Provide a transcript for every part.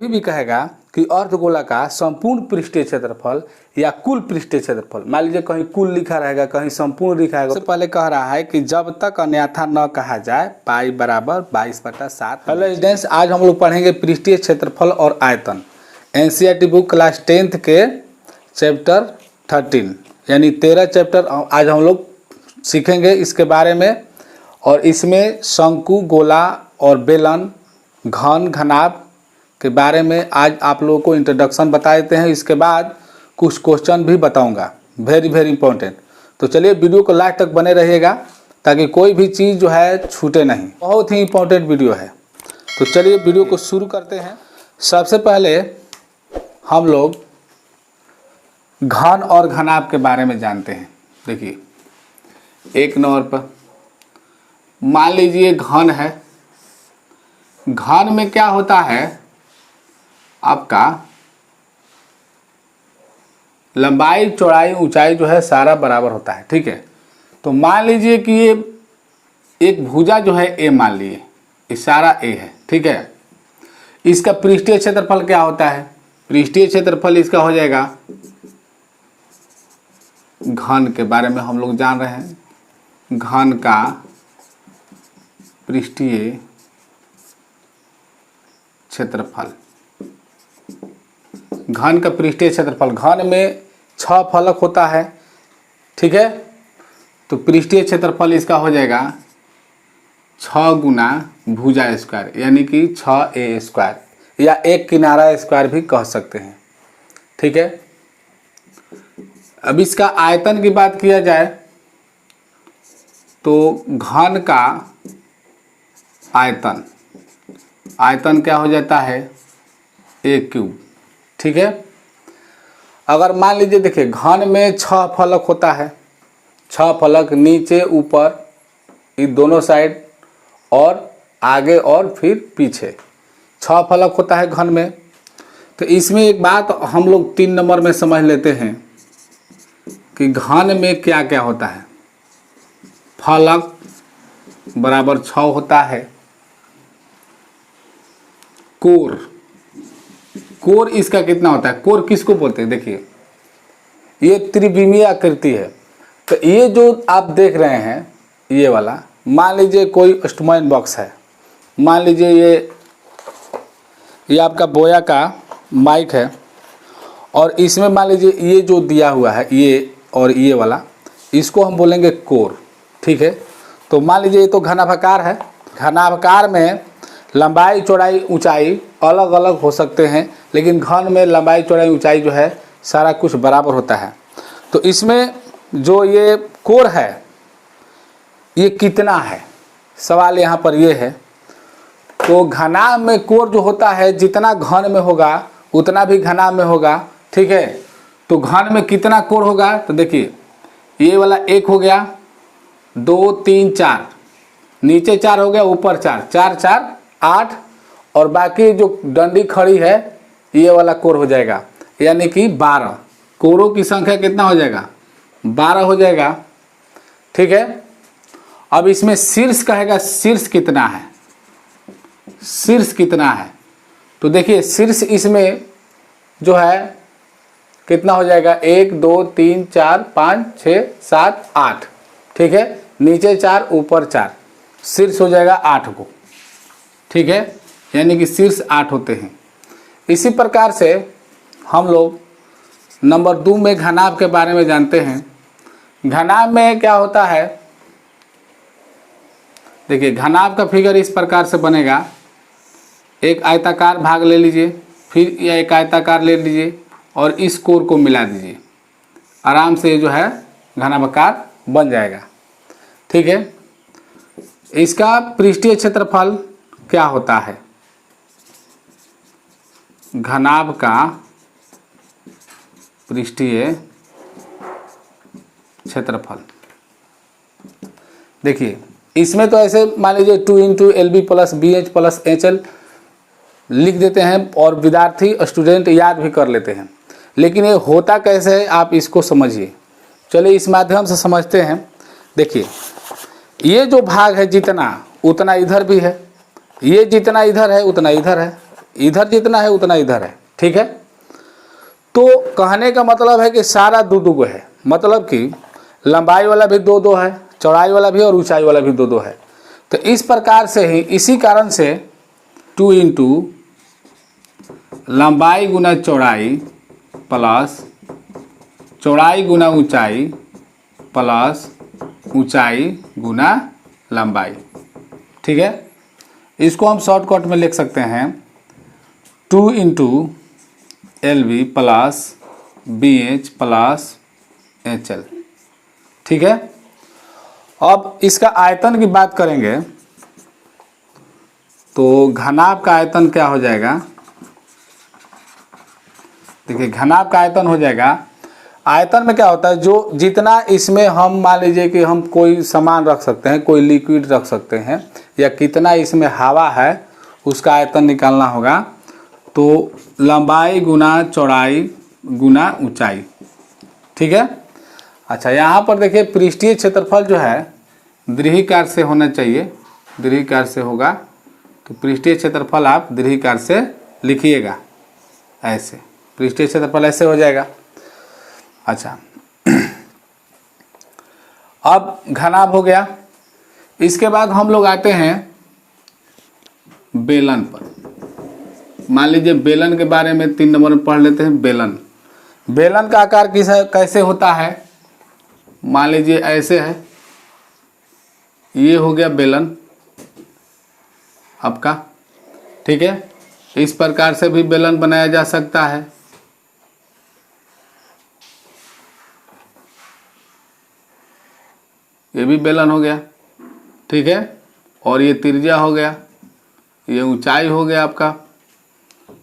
भी कहेगा कि अर्धगोला का संपूर्ण पृष्ठीय क्षेत्रफल या कुल पृष्ठीय क्षेत्रफल, मान लीजिए कहीं कुल लिखा रहेगा कहीं संपूर्ण लिखा रहेगा। सबसे पहले कह रहा है कि जब तक अन्यथा न कहा जाए पाई बराबर 22/7। हेलो स्टूडेंट्स, आज हम लोग पढ़ेंगे पृष्ठीय क्षेत्रफल और आयतन, एनसीईआरटी बुक क्लास 10th के चैप्टर 13 यानी 13 चैप्टर आज हम लोग सीखेंगे इसके बारे में। और इसमें शंकु, गोला और बेलन, घन, घनाभ के बारे में आज आप लोगों को इंट्रोडक्शन बता देते हैं। इसके बाद कुछ क्वेश्चन भी बताऊंगा, वेरी इंपॉर्टेंट। तो चलिए वीडियो को लास्ट तक बने रहिएगा ताकि कोई भी चीज़ जो है छूटे नहीं, बहुत ही इंपॉर्टेंट वीडियो है। तो चलिए वीडियो को शुरू करते हैं। सबसे पहले हम लोग घन और घनाभ के बारे में जानते हैं। देखिए एक नंबर पर मान लीजिए घन है। घन में क्या होता है, आपका लंबाई चौड़ाई ऊंचाई जो है सारा बराबर होता है, ठीक है। तो मान लीजिए कि ये एक भुजा जो है ए, मान लिए ये सारा ए है, ठीक है। इसका पृष्ठीय क्षेत्रफल क्या होता है, पृष्ठीय क्षेत्रफल इसका हो जाएगा, घन के बारे में हम लोग जान रहे हैं, घन का पृष्ठीय क्षेत्रफल। घन का पृष्ठीय क्षेत्रफल, घन में 6 फलक होता है, ठीक है। तो पृष्ठीय क्षेत्रफल इसका हो जाएगा 6 गुना भुजा स्क्वायर यानी कि 6a स्क्वायर या एक किनारा स्क्वायर भी कह सकते हैं, ठीक है। अब इसका आयतन की बात किया जाए तो घन का आयतन क्या हो जाता है, a³, ठीक है। अगर मान लीजिए देखिए घन में 6 फलक होता है, 6 फलक नीचे ऊपर ये दोनों साइड और आगे और फिर पीछे 6 फलक होता है घन में। तो इसमें एक बात हम लोग 3 नंबर में समझ लेते हैं कि घन में क्या क्या होता है। फलक बराबर 6 होता है। कोर इसका कितना होता है, कोर किसको बोलते हैं, देखिए ये त्रिविमीय आकृति है। तो ये जो आप देख रहे हैं ये वाला, मान लीजिए कोई इंस्ट्रूमेंट बॉक्स है, मान लीजिए ये आपका बोया का माइक है और इसमें मान लीजिए ये जो दिया हुआ है ये और ये वाला, इसको हम बोलेंगे कोर, ठीक है। तो मान लीजिए ये तो घनाभाकार है, घनाभाकार में लंबाई चौड़ाई ऊंचाई अलग अलग हो सकते हैं, लेकिन घन में लंबाई चौड़ाई ऊंचाई जो है सारा कुछ बराबर होता है। तो इसमें जो ये कोर है ये कितना है, सवाल यहाँ पर ये है। तो घनाभ में कोर जो होता है जितना घन में होगा उतना भी घनाभ में होगा, ठीक है। तो घन में कितना कोर होगा, तो देखिए ये वाला 1 हो गया, 2 3 4, नीचे 4 हो गया, ऊपर 4, 4 4 8 और बाकी जो डंडी खड़ी है ये वाला कोर हो जाएगा यानी कि 12। कोरों की संख्या कितना हो जाएगा, 12 हो जाएगा, ठीक है। अब इसमें शीर्ष कहेगा, शीर्ष कितना है, शीर्ष कितना है। तो देखिए शीर्ष इसमें जो है कितना हो जाएगा, 1 2 3 4 5 6 7 8, ठीक है। नीचे 4 ऊपर 4, शीर्ष हो जाएगा 8 को, ठीक है। यानी कि शीर्ष 8 होते हैं। इसी प्रकार से हम लोग नंबर 2 में घनाभ के बारे में जानते हैं। घनाभ में क्या होता है, देखिए घनाभ का फिगर इस प्रकार से बनेगा, एक आयताकार भाग ले लीजिए, फिर यह एक आयताकार ले लीजिए और इस कोर को मिला दीजिए, आराम से जो है घनाभाकार बन जाएगा, ठीक है। इसका पृष्ठीय क्षेत्रफल क्या होता है, घनाभ का पृष्ठीय क्षेत्रफल। देखिए इसमें तो ऐसे मान लीजिए 2 × LB + BH + HL लिख देते हैं और विद्यार्थी स्टूडेंट याद भी कर लेते हैं, लेकिन ये होता कैसे है आप इसको समझिए। चलिए इस माध्यम से समझते हैं। देखिए ये जो भाग है जितना उतना इधर भी है, ये जितना इधर है उतना इधर है, इधर जितना है उतना इधर है, ठीक है। तो कहने का मतलब है कि सारा दो दो गो है, मतलब कि लंबाई वाला भी दो दो है, चौड़ाई वाला भी और ऊंचाई वाला भी दो दो है। तो इस प्रकार से ही, इसी कारण से 2 इंटू लंबाई गुना चौड़ाई प्लस चौड़ाई गुना ऊंचाई प्लस ऊंचाई गुना लंबाई, ठीक है। इसको हम शॉर्टकट में लिख सकते हैं 2 into LV plus BH plus HL, ठीक है। अब इसका आयतन की बात करेंगे तो घनाभ का आयतन क्या हो जाएगा, देखिए घनाभ का आयतन हो जाएगा, आयतन में क्या होता है, जो जितना इसमें हम मान लीजिए कि हम कोई सामान रख सकते हैं, कोई लिक्विड रख सकते हैं, या कितना इसमें हवा है उसका आयतन निकालना होगा। तो लंबाई गुना चौड़ाई गुना ऊंचाई, ठीक है। अच्छा, यहाँ पर देखिए पृष्ठीय क्षेत्रफल जो है दीर्घिकार से होना चाहिए, दीर्घिकार से होगा, तो पृष्ठीय क्षेत्रफल आप दीर्घिकार से लिखिएगा, ऐसे पृष्ठीय क्षेत्रफल ऐसे हो जाएगा। अच्छा अब घनाभ हो गया। इसके बाद हम लोग आते हैं बेलन पर। मान लीजिए बेलन के बारे में 3 नंबर में पढ़ लेते हैं। बेलन, बेलन का आकार कैसे होता है, मान लीजिए ऐसे है, ये हो गया बेलन आपका, ठीक है। इस प्रकार से भी बेलन बनाया जा सकता है। ये भी बेलन हो गया, ठीक है। और ये त्रिज्या हो गया, ये ऊंचाई हो गया आपका।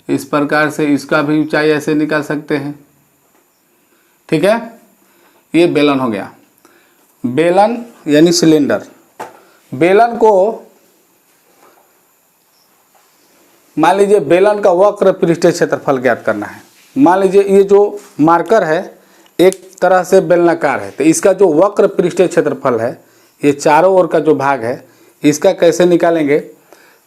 इस प्रकार से इसका भी ऊंचाई ऐसे निकाल सकते हैं, ठीक है। ये बेलन हो गया। बेलन यानी सिलेंडर। बेलन को मान लीजिए बेलन का वक्र पृष्ठीय क्षेत्रफल ज्ञात करना है। मान लीजिए ये जो मार्कर है एक तरह से बेलनाकार है, तो इसका जो वक्र पृष्ठीय क्षेत्रफल है, ये चारों ओर का जो भाग है, इसका कैसे निकालेंगे।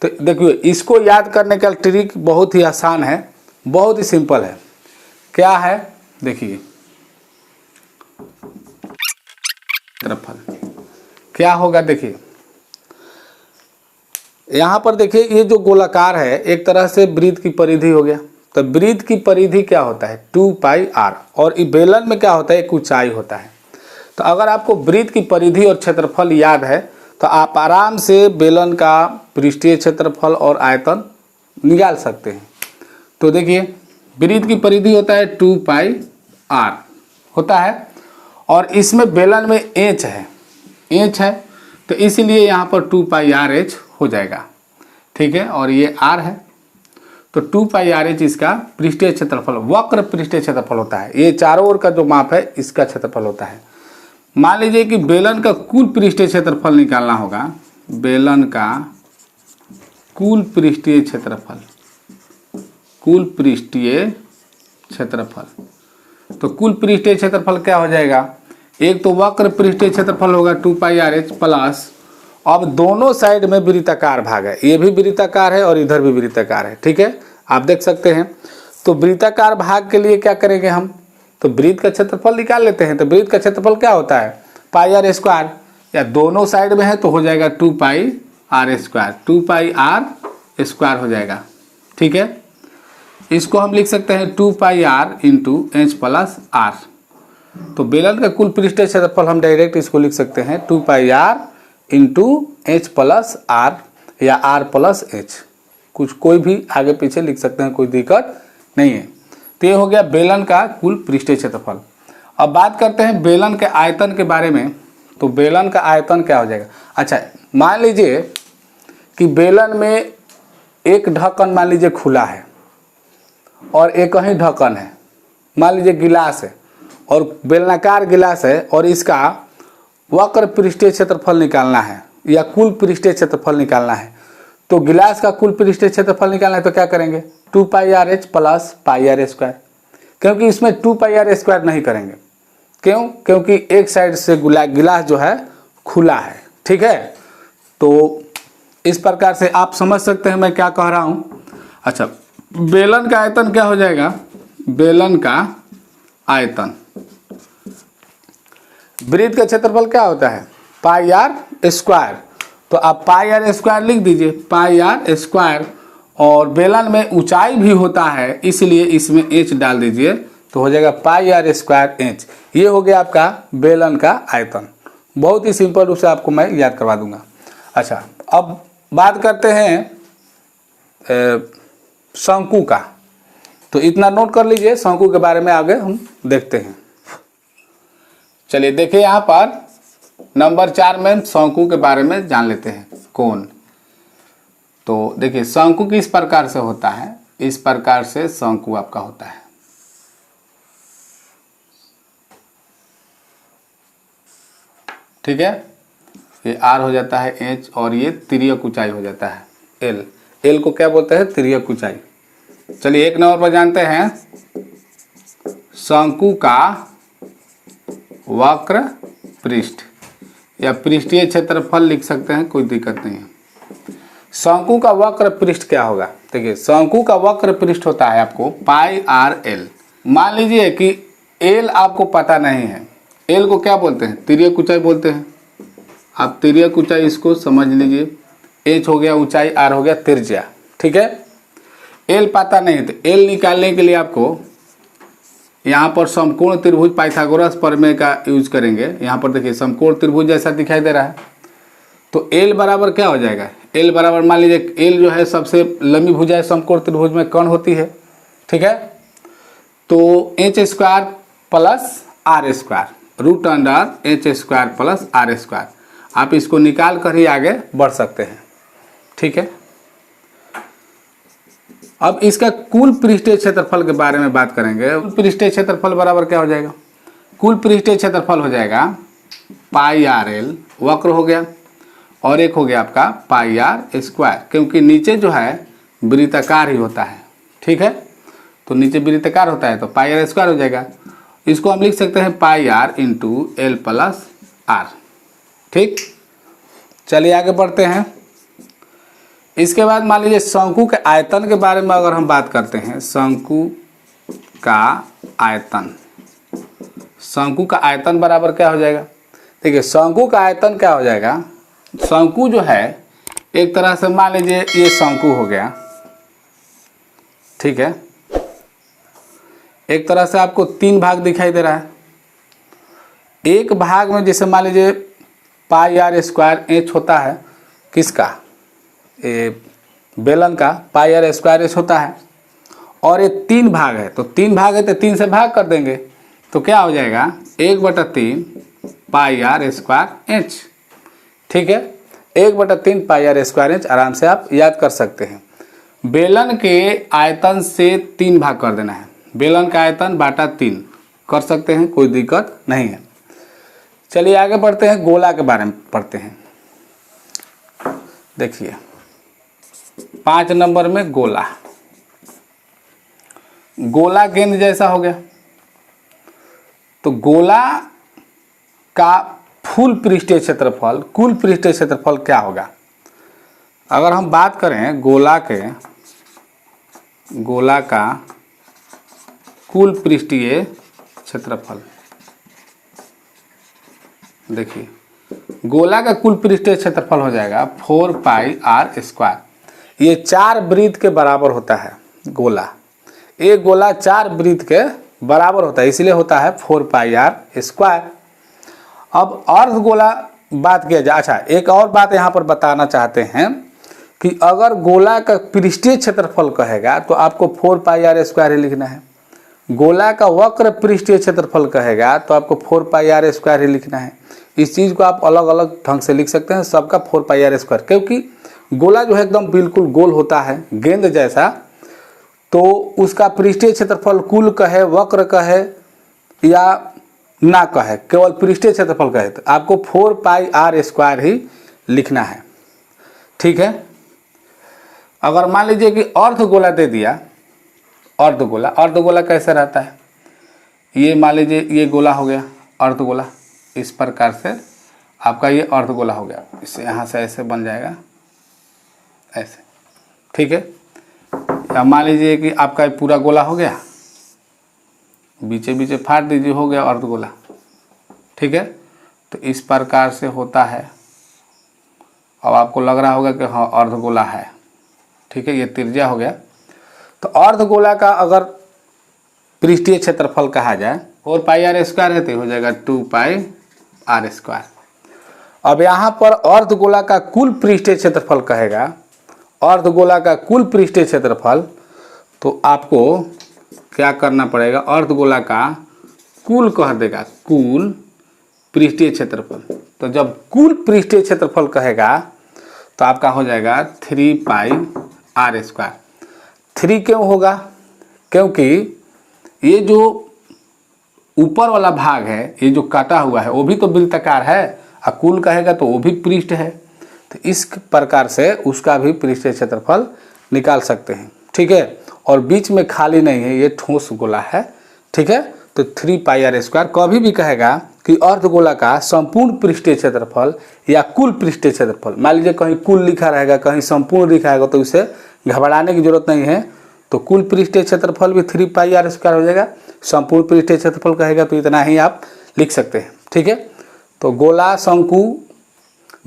तो देखिए इसको याद करने का ट्रिक बहुत ही आसान है, बहुत ही सिंपल है। क्या है, देखिए क्षेत्रफल क्या होगा, देखिए यहाँ पर देखिए ये जो गोलाकार है एक तरह से वृत्त की परिधि हो गया। तो वृत्त की परिधि क्या होता है 2πr, और बेलन में क्या होता है एक ऊंचाई होता है। तो अगर आपको वृत्त की परिधि और क्षेत्रफल याद है तो आप आराम से बेलन का पृष्ठीय क्षेत्रफल और आयतन निकाल सकते हैं। तो देखिए वृत्त की परिधि होता है 2πr होता है, और इसमें बेलन में एच है, तो इसीलिए यहाँ पर 2πrh हो जाएगा, ठीक है। और ये r है, तो 2πrh इसका पृष्ठीय क्षेत्रफल, वक्र पृष्ठीय क्षेत्रफल होता है। ये चारों ओर का जो माप है इसका क्षेत्रफल होता है। मान लीजिए कि बेलन का कुल पृष्ठीय क्षेत्रफल निकालना होगा, बेलन का कुल पृष्ठीय क्षेत्रफल, कुल पृष्ठीय क्षेत्रफल। तो कुल पृष्ठीय क्षेत्रफल क्या हो जाएगा, एक तो वक्र पृष्ठीय क्षेत्रफल होगा 2πrh प्लस, अब दोनों साइड में वृत्ताकार भाग है, ये भी वृत्ताकार है और इधर भी वृत्ताकार है, ठीक है, आप देख सकते हैं। तो वृत्ताकार भाग के लिए क्या करेंगे हम, तो वृत्त का क्षेत्रफल निकाल लेते हैं। तो वृत्त का क्षेत्रफल क्या होता है πr², या दोनों साइड में है तो हो जाएगा 2πr², 2πr² हो जाएगा, ठीक है। इसको हम लिख सकते हैं 2πr into h plus r। तो बेलन का कुल पृष्ठीय क्षेत्रफल हम डायरेक्ट इसको लिख सकते हैं 2πr into h plus r या r प्लस h, कुछ कोई भी आगे पीछे लिख सकते हैं, कोई दिक्कत नहीं है। तो ये हो गया बेलन का कुल पृष्ठीय क्षेत्रफल। अब बात करते हैं बेलन के आयतन के बारे में। तो बेलन का आयतन क्या हो जाएगा, अच्छा मान लीजिए कि बेलन में एक ढक्कन मान लीजिए खुला है और एक ही ढक्कन है, मान लीजिए गिलास है और बेलनाकार गिलास है, और इसका वक्र पृष्ठीय क्षेत्रफल निकालना है या कुल पृष्ठीय क्षेत्रफल निकालना है। तो गिलास का कुल पृष्ठीय क्षेत्रफल निकालना है तो क्या करेंगे 2πrh प्लस πr², क्योंकि इसमें 2πr² नहीं करेंगे, क्यों, क्योंकि एक साइड से गिलास जो है खुला है, ठीक है। तो इस प्रकार से आप समझ सकते हैं मैं क्या कह रहा हूँ। अच्छा बेलन का आयतन क्या हो जाएगा, बेलन का आयतन, वृत्त का क्षेत्रफल क्या होता है, पाई आर स्क्वायर। तो आप पाई आर स्क्वायर लिख दीजिए, पाई आर स्क्वायर। और बेलन में ऊंचाई भी होता है, इसलिए इसमें एच डाल दीजिए, तो हो जाएगा पाई आर स्क्वायर एच। ये हो गया आपका बेलन का आयतन। बहुत ही सिंपल रूप से आपको मैं याद करवा दूंगा। अच्छा, अब बात करते हैं शंकु का। तो इतना नोट कर लीजिए, शंकु के बारे में आगे हम देखते हैं। चलिए देखिए, यहाँ पर नंबर 4 में शंकु के बारे में जान लेते हैं, कोण। तो देखिए शंकु किस प्रकार से होता है, इस प्रकार से शंकु आपका होता है। ठीक है, ये आर हो जाता है एच, और ये तिर्यक ऊंचाई हो जाता है एल। एल को क्या बोलते हैं, तिर्यक ऊंचाई। चलिए 1 नंबर पर जानते हैं शंकु का वक्र पृष्ठ या पृष्ठीय क्षेत्रफल लिख सकते हैं, कोई दिक्कत नहीं है। शंकु का वक्र पृष्ठ क्या होगा, देखिए शंकु का वक्र पृष्ठ होता है आपको पाई आर एल। मान लीजिए कि एल आपको पता नहीं है, एल को क्या बोलते हैं, तिर्यक ऊंचाई बोलते हैं। आप तिर्यक ऊंचाई इसको समझ लीजिए, एच हो गया ऊंचाई, आर हो गया त्रिज्या। ठीक है, एल पता नहीं है, तो एल निकालने के लिए आपको यहाँ पर समकोण त्रिभुज पाइथागोरस प्रमेय का यूज करेंगे। यहाँ पर देखिए समकोण त्रिभुज जैसा दिखाई दे रहा है, तो एल बराबर क्या हो जाएगा, एल बराबर मान लीजिए एल जो है सबसे लंबी भुजा है समकोण त्रिभुज में, कर्ण होती है। ठीक है, तो h square plus r square, root under h square plus r square. आप इसको निकाल कर ही आगे बढ़ सकते हैं। ठीक है, अब इसका कुल पृष्ठीय क्षेत्रफल के बारे में बात करेंगे। कुल पृष्ठीय क्षेत्रफल बराबर क्या हो जाएगा, कुल पृष्ठीय क्षेत्रफल हो जाएगा पाई आर एल, वक्र हो गया, और एक हो गया आपका पाई आर स्क्वायर, क्योंकि नीचे जो है वृत्ताकार ही होता है। ठीक है, तो नीचे वृत्ताकार होता है तो पाई आर स्क्वायर हो जाएगा। इसको हम लिख सकते हैं pi r into l plus r. ठीक, चलिए आगे बढ़ते हैं। इसके बाद मान लीजिए शंकु के आयतन के बारे में अगर हम बात करते हैं, शंकु का आयतन, शंकु का आयतन बराबर क्या हो जाएगा, देखिए शंकु का आयतन क्या हो जाएगा, शंकु जो है एक तरह से मान लीजिए ये शंकु हो गया। ठीक है, एक तरह से आपको 3 भाग दिखाई दे रहा है। एक भाग में जैसे मान लीजिए पाई आर स्क्वायर एच होता है, किसका, बेलन का पाई आर स्क्वायर एच होता है, और ये 3 भाग है, तो 3 भाग है तो 3 से भाग कर देंगे, तो क्या हो जाएगा 1/3 पाई आर स्क्वायर एच। ठीक है, 1/3 पाई आर स्क्वायर एच आराम से आप याद कर सकते हैं। बेलन के आयतन से 3 भाग कर देना है, बेलन का आयतन बाटा 3 कर सकते हैं, कोई दिक्कत नहीं है। चलिए आगे बढ़ते हैं, गोला के बारे में पढ़ते हैं। देखिए 5 नंबर में गोला, गोला गेंद जैसा हो गया। तो गोला का फुल पृष्ठीय क्षेत्रफल, कुल पृष्ठीय क्षेत्रफल क्या होगा, अगर हम बात करें गोला का कुल पृष्ठीय क्षेत्रफल, देखिए गोला का कुल पृष्ठीय क्षेत्रफल हो जाएगा 4 पाई आर स्क्वायर। ये 4 वृत्त के बराबर होता है गोला, एक गोला 4 वृत्त के बराबर होता है, इसलिए होता है 4 पाई आर स्क्वायर। अब अर्ध गोला बात किया जाए, अच्छा एक और बात यहाँ पर बताना चाहते हैं कि अगर गोला का पृष्ठीय क्षेत्रफल कहेगा तो आपको 4 पाई आर स्क्वायर ही लिखना है, गोला का वक्र पृष्ठीय क्षेत्रफल कहेगा तो आपको 4 पाई आर स्क्वायर ही लिखना है। इस चीज़ को आप अलग अलग ढंग से लिख सकते हैं, सबका 4 पाई आर स्क्वायर, क्योंकि गोला जो है एकदम बिल्कुल गोल होता है गेंद जैसा, तो उसका पृष्ठीय क्षेत्रफल कुल कहे, वक्र कहे या ना कहे, केवल पृष्ठीय क्षेत्रफल कहे, तो आपको 4 पाई आर स्क्वायर ही लिखना है। ठीक है, अगर मान लीजिए कि अर्धगोला दे दिया, अर्धगोला, अर्धगोला कैसे रहता है, ये मान लीजिए ये गोला हो गया अर्धगोला, इस प्रकार से आपका ये अर्धगोला हो गया, इससे यहाँ से ऐसे बन जाएगा ऐसे। ठीक है, या मान लीजिए कि आपका पूरा गोला हो गया, बीचे बीचे फाड़ दीजिए, हो गया अर्धगोला। ठीक है, तो इस प्रकार से होता है। अब आपको लग रहा होगा कि हाँ अर्धगोला है। ठीक है, ये त्रिज्या हो गया। तो अर्धगोला का अगर पृष्ठीय क्षेत्रफल कहा जाए 4πr² है तो हो जाएगा 2πr²। अब यहाँ पर अर्धगोला का कुल पृष्ठीय क्षेत्रफल कहेगा, अर्धगोला का कुल पृष्ठीय क्षेत्रफल, तो आपको क्या करना पड़ेगा, अर्धगोला का कुल कह देगा, कुल पृष्ठीय क्षेत्रफल। तो जब कुल पृष्ठीय क्षेत्रफल कहेगा तो आपका हो जाएगा 3πr²। 3 क्यों होगा, क्योंकि ये जो ऊपर वाला भाग है, ये जो काटा हुआ है वो भी तो वृत्ताकार है, और कुल कहेगा तो वो भी पृष्ठ है। तो इस प्रकार से उसका भी पृष्ठीय क्षेत्रफल निकाल सकते हैं। ठीक है, और बीच में खाली नहीं है, ये ठोस गोला है। ठीक है, तो 3πr² कभी भी कहेगा कि अर्धगोला का संपूर्ण पृष्ठीय क्षेत्रफल या कुल पृष्ठीय क्षेत्रफल, मान लीजिए कहीं कुल लिखा रहेगा कहीं संपूर्ण लिखा रहेगा तो उसे घबराने की जरूरत नहीं है। तो कुल पृष्ठीय क्षेत्रफल भी 3πr² हो जाएगा, संपूर्ण पृष्ठीय क्षेत्रफल कहेगा तो इतना ही आप लिख सकते हैं। ठीक है, तो गोला, शंकु,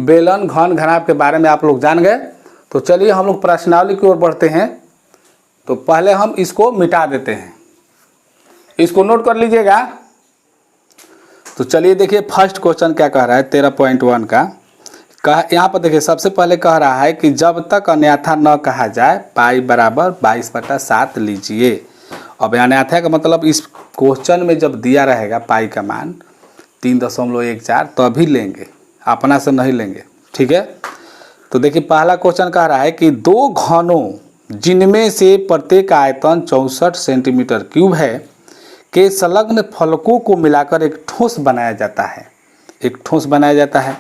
बेलन, घन, घनाभ के बारे में आप लोग जान गए। तो चलिए हम लोग प्रश्नावली की ओर बढ़ते हैं। तो पहले हम इसको मिटा देते हैं, इसको नोट कर लीजिएगा। तो चलिए देखिए फर्स्ट क्वेश्चन क्या कह रहा है 13.1 का। यहाँ पर देखिए सबसे पहले कह रहा है कि जब तक अन्यथा न कहा जाए पाई बराबर 22/7 लीजिए। अब अन्यथा का मतलब इस क्वेश्चन में जब दिया रहेगा पाई का मान 3.14 तभी लेंगे, अपना से नहीं लेंगे। ठीक है, तो देखिए पहला क्वेश्चन कह रहा है कि दो घनों जिनमें से प्रत्येक आयतन 64 सेंटीमीटर क्यूब है के संलग्न फलकों को मिलाकर एक ठोस बनाया जाता है। एक ठोस बनाया जाता है,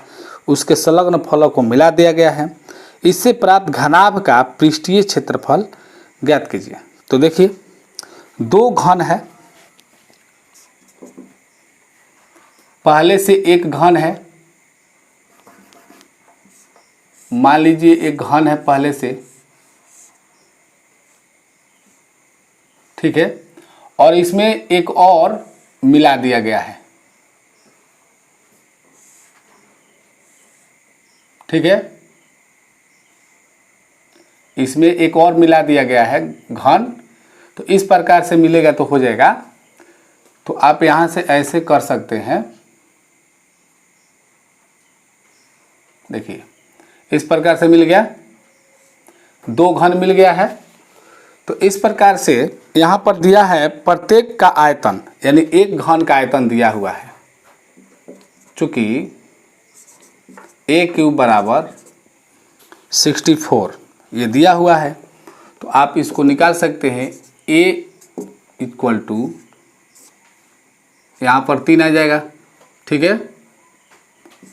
उसके संलग्न फलक को मिला दिया गया है। इससे प्राप्त घनाभ का पृष्ठीय क्षेत्रफल ज्ञात कीजिए। तो देखिए दो घन है, पहले से एक घन है, मान लीजिए एक घन है पहले से। ठीक है, और इसमें एक और मिला दिया गया है। ठीक है, इसमें एक और मिला दिया गया है घन। तो इस प्रकार से मिलेगा तो हो जाएगा। तो आप यहां से ऐसे कर सकते हैं, देखिए इस प्रकार से मिल गया, दो घन मिल गया है। तो इस प्रकार से यहां पर दिया है प्रत्येक का आयतन, यानी एक घन का आयतन दिया हुआ है। चूंकि a³ बराबर 64 ये दिया हुआ है, तो आप इसको निकाल सकते हैं। a इक्वल टू यहाँ पर 3 आ जाएगा। ठीक है,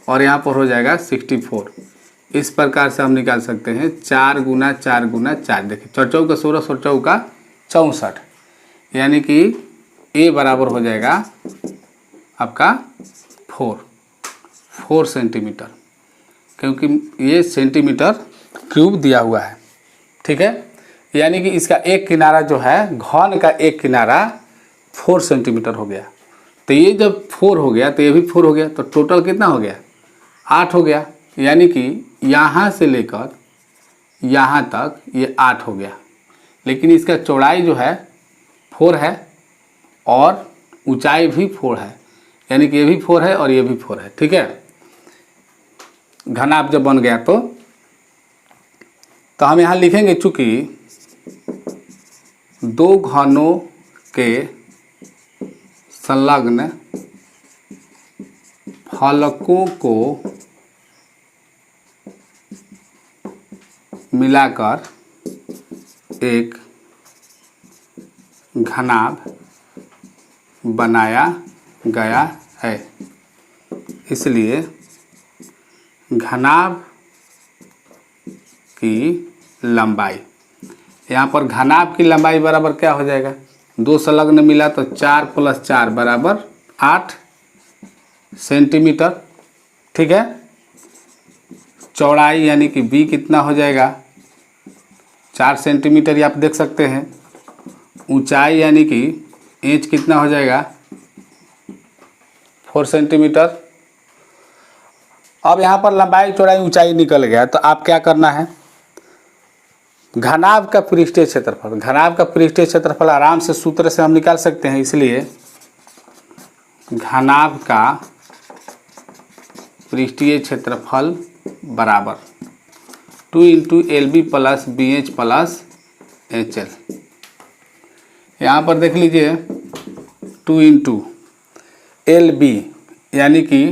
और यहाँ पर हो जाएगा 64। इस प्रकार से हम निकाल सकते हैं 4 गुना 4 गुना 4। देखिए 4 चौका 16, 16 चौका 64, यानी कि a बराबर हो जाएगा आपका 4 सेंटीमीटर, क्योंकि ये सेंटीमीटर क्यूब दिया हुआ है। ठीक है, यानी कि इसका एक किनारा जो है, घन का एक किनारा 4 सेंटीमीटर हो गया। तो ये जब 4 हो गया तो ये भी 4 हो गया, तो टोटल कितना हो गया, 8 हो गया। यानी कि यहाँ से लेकर यहाँ तक ये 8 हो गया, लेकिन इसका चौड़ाई जो है 4 है और ऊंचाई भी 4 है, यानी कि ये भी 4 है और ये भी 4 है। ठीक है, घनाभ जब बन गया तो हम यहाँ लिखेंगे, चूंकि दो घनों के संलग्न फलकों को मिलाकर एक घनाभ बनाया गया है, इसलिए घनाभ की लंबाई, यहाँ पर घनाभ की लंबाई बराबर क्या हो जाएगा, दो संलग्न मिला तो 4 + 4 बराबर 8 सेंटीमीटर। ठीक है, चौड़ाई यानी कि b कितना हो जाएगा 4 सेंटीमीटर ये आप देख सकते हैं। ऊंचाई यानी कि इंच कितना हो जाएगा 4 सेंटीमीटर। अब यहाँ पर लंबाई चौड़ाई ऊंचाई निकल गया, तो आप क्या करना है, घनाभ का पृष्ठीय क्षेत्रफल, घनाभ का पृष्ठीय क्षेत्रफल आराम से सूत्र से हम निकाल सकते हैं। इसलिए घनाभ का पृष्ठीय क्षेत्रफल बराबर 2 into LB plus BH plus HL। यहाँ पर देख लीजिए 2 इंटू LB यानी कि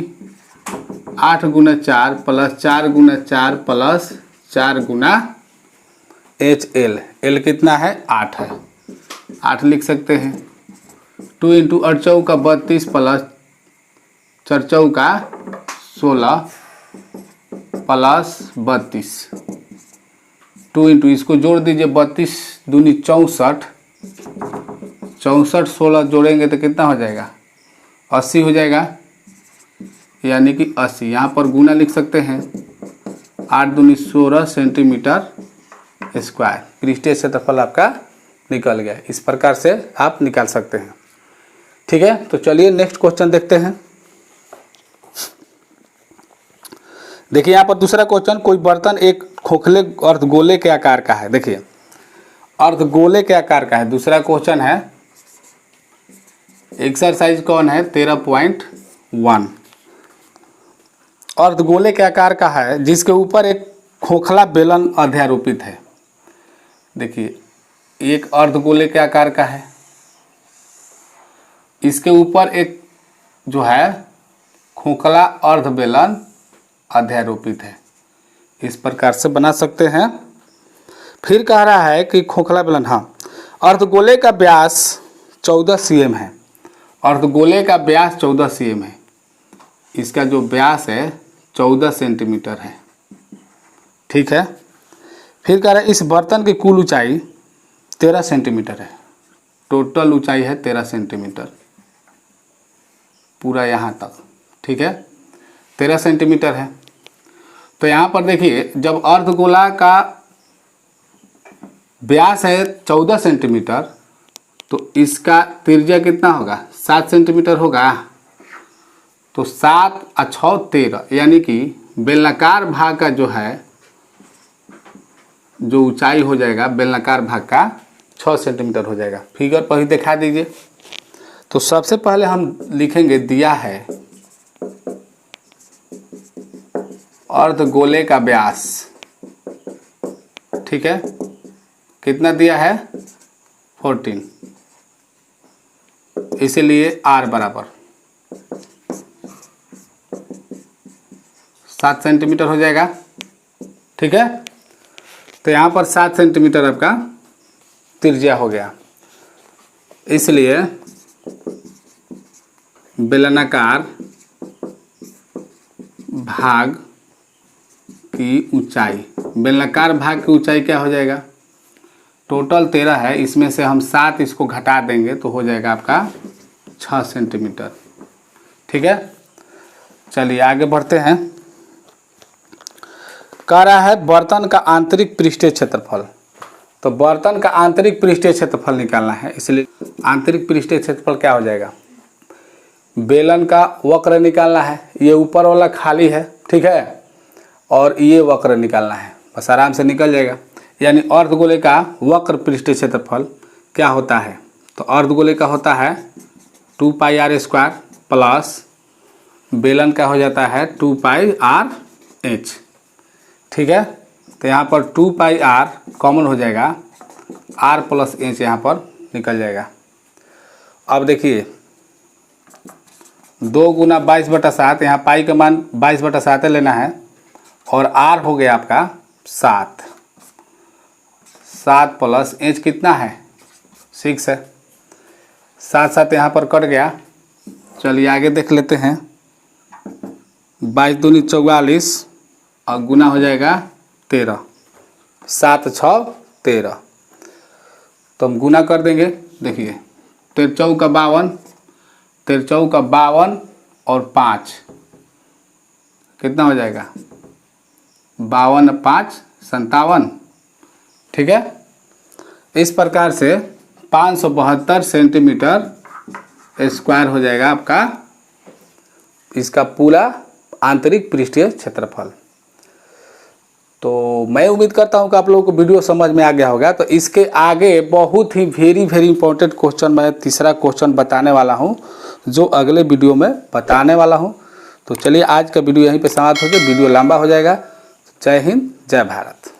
8 गुना 4 प्लस 4 गुना 4 प्लस 4 गुना HL। L कितना है 8 है, 8 लिख सकते हैं। 2 इंटू 8 चौका 32 प्लस 4 चौका 16 प्लस 32। 2 इंटू इसको जोड़ दीजिए, 32 दूनी 64, 64 16 जोड़ेंगे तो कितना हो जाएगा 80 हो जाएगा, यानी कि 80। यहाँ पर गुना लिख सकते हैं, 8 दूनी 16 सेंटीमीटर स्क्वायर पृष्ठीय क्षेत्रफल आपका निकल गया। इस प्रकार से आप निकाल सकते हैं। ठीक है, तो चलिए नेक्स्ट क्वेश्चन देखते हैं। देखिए यहाँ पर दूसरा क्वेश्चन, कोई बर्तन एक खोखले अर्धगोले के आकार का है। देखिए अर्धगोले के आकार का है। दूसरा क्वेश्चन है, एक्सरसाइज कौन है 13.1। अर्धगोले के आकार का है जिसके ऊपर एक खोखला बेलन अध्यारोपित है। देखिए एक अर्धगोले के आकार का है, इसके ऊपर एक जो है खोखला अर्ध बेलन अध्यारोपित है। इस प्रकार से बना सकते हैं। फिर कह रहा है कि खोखला बेलन, हाँ, अर्धगोले का व्यास 14 cm है। अर्धगोले का व्यास 14 cm है, इसका जो व्यास है 14 सेंटीमीटर है। ठीक है, फिर कह रहा है इस बर्तन की कुल ऊंचाई 13 सेंटीमीटर है। टोटल ऊंचाई है 13 सेंटीमीटर पूरा यहाँ तक। ठीक है, 13 सेंटीमीटर है। तो यहाँ पर देखिए जब अर्धगोला का व्यास है 14 सेंटीमीटर तो इसका त्रिज्या कितना होगा 7 सेंटीमीटर होगा। तो 7 और 6 13, यानी कि बेलनाकार भाग का जो है जो ऊंचाई हो जाएगा बेलनाकार भाग का 6 सेंटीमीटर हो जाएगा। फिगर पर ही दिखा दीजिए। तो सबसे पहले हम लिखेंगे दिया है अर्धगोले का व्यास। ठीक है, कितना दिया है 14, इसीलिए R बराबर 7 सेंटीमीटर हो जाएगा। ठीक है, तो यहाँ पर 7 सेंटीमीटर आपका त्रिज्या हो गया। इसलिए बेलनाकार भाग की ऊंचाई, बेलनाकार भाग की ऊंचाई क्या हो जाएगा, टोटल 13 है, इसमें से हम 7 इसको घटा देंगे तो हो जाएगा आपका 6 सेंटीमीटर। ठीक है, चलिए आगे बढ़ते हैं। कह रहा है बर्तन का आंतरिक पृष्ठीय क्षेत्रफल। तो बर्तन का आंतरिक पृष्ठीय क्षेत्रफल निकालना है, इसलिए आंतरिक पृष्ठीय क्षेत्रफल क्या हो जाएगा, बेलन का वक्र निकालना है। ये ऊपर वाला खाली है, ठीक है, और ये वक्र निकालना है, बस आराम से निकल जाएगा। यानी अर्धगोले का वक्र पृष्ठीय क्षेत्रफल क्या होता है, तो अर्धगोले का होता है 2 पाई r स्क्वायर प्लस बेलन का हो जाता है 2 पाई r h। ठीक है, तो यहाँ पर 2 पाई r कॉमन हो जाएगा, r प्लस h यहाँ पर निकल जाएगा। अब देखिए 2 गुना 22/7, यहाँ पाई का मान 22/7 लेना है, और r हो गया आपका 7, 7 प्लस h कितना है 6 है, 7 7 यहाँ पर कट गया। चलिए आगे देख लेते हैं। 22 दूनी 44 और गुना हो जाएगा 13, 7 6 13, तो हम गुना कर देंगे। देखिए 13 चौका 52, 13 चौका 52 और 5 कितना हो जाएगा, 52 5 57, ठीक है। इस प्रकार से 572 सेंटीमीटर स्क्वायर हो जाएगा आपका इसका पूरा आंतरिक पृष्ठीय क्षेत्रफल। तो मैं उम्मीद करता हूं कि आप लोगों को वीडियो समझ में आ गया होगा। तो इसके आगे बहुत ही वेरी इंपॉर्टेंट क्वेश्चन मैं तीसरा क्वेश्चन बताने वाला हूं, जो अगले वीडियो में बताने वाला हूं। तो चलिए आज का वीडियो यहीं पे समाप्त हो गया, वीडियो लंबा हो जाएगा। जय हिंद, जय भारत।